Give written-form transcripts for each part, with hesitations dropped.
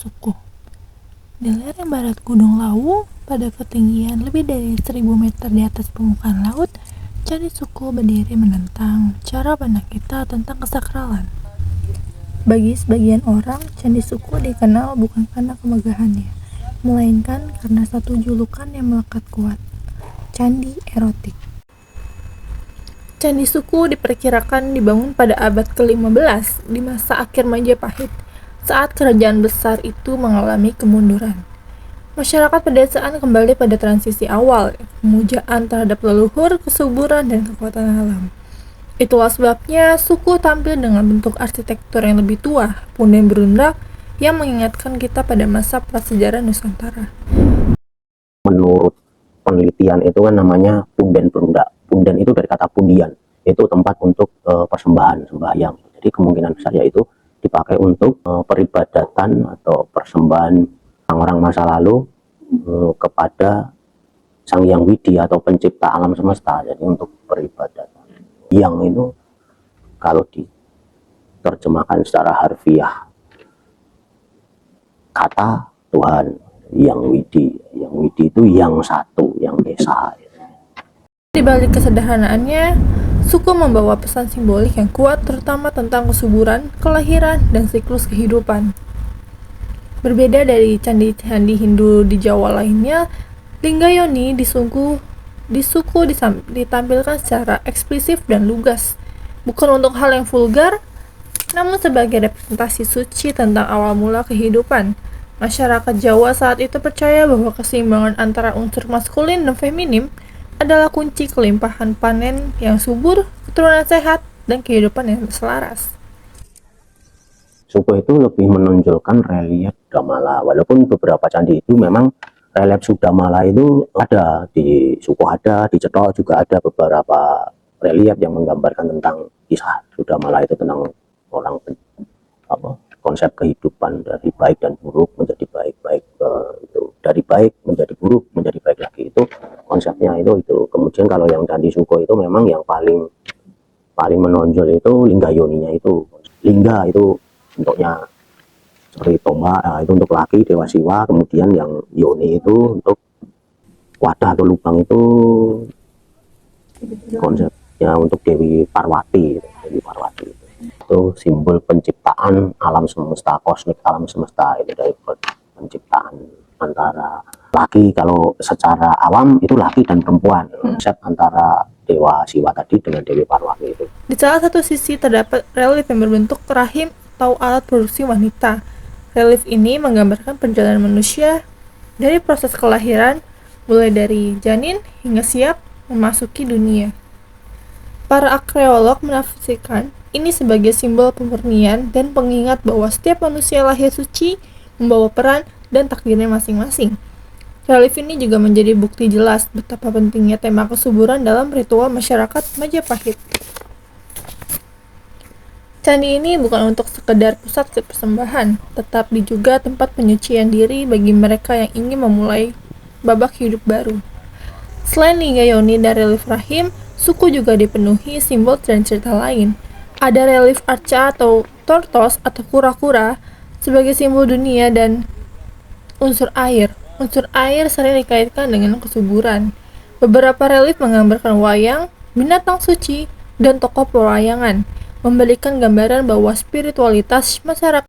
suku. Di lereng barat Gunung Lawu, pada ketinggian lebih dari 1000 meter di atas permukaan laut, Candi Suko berdiri menentang cara pandang kita tentang kesakralan. Bagi sebagian orang, Candi Suko dikenal bukan karena kemegahannya, melainkan karena satu julukan yang melekat kuat, Candi Erotik. Candi Suko diperkirakan dibangun pada abad ke-15 di masa akhir Majapahit, saat kerajaan besar itu mengalami kemunduran. Masyarakat pedesaan kembali pada transisi awal, pemujaan terhadap leluhur, kesuburan, dan kekuatan alam. Itulah sebabnya suku tampil dengan bentuk arsitektur yang lebih tua, punden berundak, yang mengingatkan kita pada masa prasejarah Nusantara. Menurut penelitian itu kan namanya punden berundak. Punden itu dari kata pundian, itu tempat untuk persembahan, sembahyang. Jadi kemungkinan besar yaitu dipakai untuk peribadatan atau persembahan orang-orang masa lalu kepada Sang Hyang Widi atau pencipta alam semesta. Jadi untuk peribadatan. Yang itu kalau diterjemahkan secara harfiah kata Tuhan, Yang Widi itu yang satu, yang esa. Di balik kesederhanaannya, suku membawa pesan simbolik yang kuat terutama tentang kesuburan, kelahiran, dan siklus kehidupan. Berbeda dari candi-candi Hindu di Jawa lainnya, Linggayoni di suku ditampilkan secara eksplisit dan lugas, bukan untuk hal yang vulgar, namun sebagai representasi suci tentang awal mula kehidupan. Masyarakat Jawa saat itu percaya bahwa keseimbangan antara unsur maskulin dan feminim adalah kunci kelimpahan panen yang subur, keturunan sehat, dan kehidupan yang selaras. Suku itu lebih menonjolkan relief Sudamala, walaupun beberapa candi itu memang relief Sudamala itu ada di Suku, ada di Cetok juga ada beberapa relief yang menggambarkan tentang kisah Sudamala itu, tentang orang konsep kehidupan dari baik dan buruk menjadi baik itu dari baik menjadi buruk menjadi baik lagi, itu konsepnya itu. Kemudian kalau yang candi Suko itu memang yang paling menonjol itu Linggayoninya itu. Lingga itu bentuknya seperti tombak, itu untuk laki Dewa Siwa. Kemudian yang Yoni itu untuk wadah atau lubang, itu konsepnya untuk Dewi Parwati. Itu simbol penciptaan alam semesta, kosmik alam semesta. Itu dari penciptaan antara laki, kalau secara awam itu laki dan perempuan, konsep antara Dewa Siwa tadi dengan Dewi Parwati itu. Di salah satu sisi terdapat relief yang berbentuk rahim atau alat produksi wanita. Relief ini menggambarkan perjalanan manusia dari proses kelahiran, mulai dari janin hingga siap memasuki dunia. Para arkeolog menafsirkan ini sebagai simbol pemurnian dan pengingat bahwa setiap manusia lahir suci, membawa peran dan takdirnya masing-masing. Relief ini juga menjadi bukti jelas betapa pentingnya tema kesuburan dalam ritual masyarakat Majapahit. Candi ini bukan untuk sekedar pusat persembahan, tetapi juga tempat penyucian diri bagi mereka yang ingin memulai babak hidup baru. Selain Linggayoni dan relief rahim, suku juga dipenuhi simbol dan cerita lain. Ada relief arca atau tortos atau kura-kura sebagai simbol dunia dan unsur air. Unsur air sering dikaitkan dengan kesuburan. Beberapa relief menggambarkan wayang, binatang suci, dan tokoh pewayangan, memberikan gambaran bahwa spiritualitas masyarakat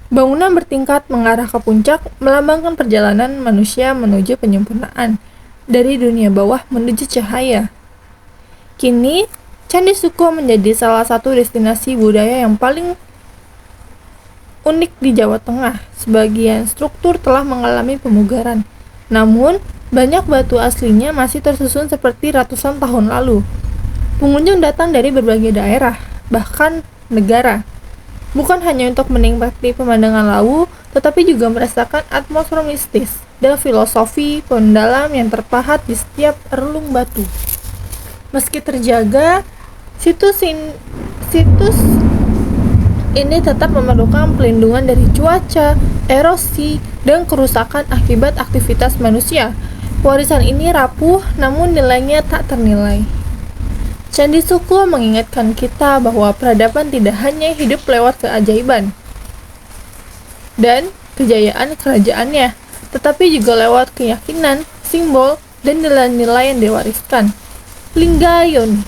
Bangunan bertingkat mengarah ke puncak melambangkan perjalanan manusia menuju penyempurnaan dari dunia bawah menuju cahaya. Kini, Candi Suko menjadi salah satu destinasi budaya yang paling unik di Jawa Tengah. Sebagian struktur telah mengalami pemugaran, namun banyak batu aslinya masih tersusun seperti ratusan tahun lalu. Pengunjung datang dari berbagai daerah, bahkan negara, bukan hanya untuk menikmati pemandangan laut, tetapi juga merasakan atmosfer mistis dan filosofi mendalam yang terpahat di setiap relung batu. Meski terjaga, situs ini tetap memerlukan pelindungan dari cuaca, erosi, dan kerusakan akibat aktivitas manusia. Warisan ini rapuh, namun nilainya tak ternilai. Candi Suko mengingatkan kita bahwa peradaban tidak hanya hidup lewat keajaiban dan kejayaan kerajaannya, tetapi juga lewat keyakinan, simbol, dan nilai-nilai yang diwariskan. Lingga Yoni,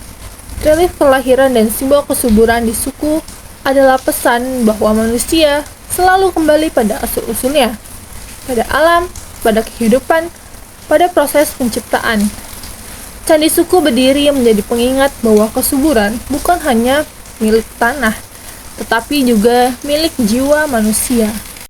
relief kelahiran dan simbol kesuburan di suku, adalah pesan bahwa manusia selalu kembali pada asal-usulnya, pada alam, pada kehidupan, pada proses penciptaan. Candi Suko berdiri menjadi pengingat bahwa kesuburan bukan hanya milik tanah, tetapi juga milik jiwa manusia.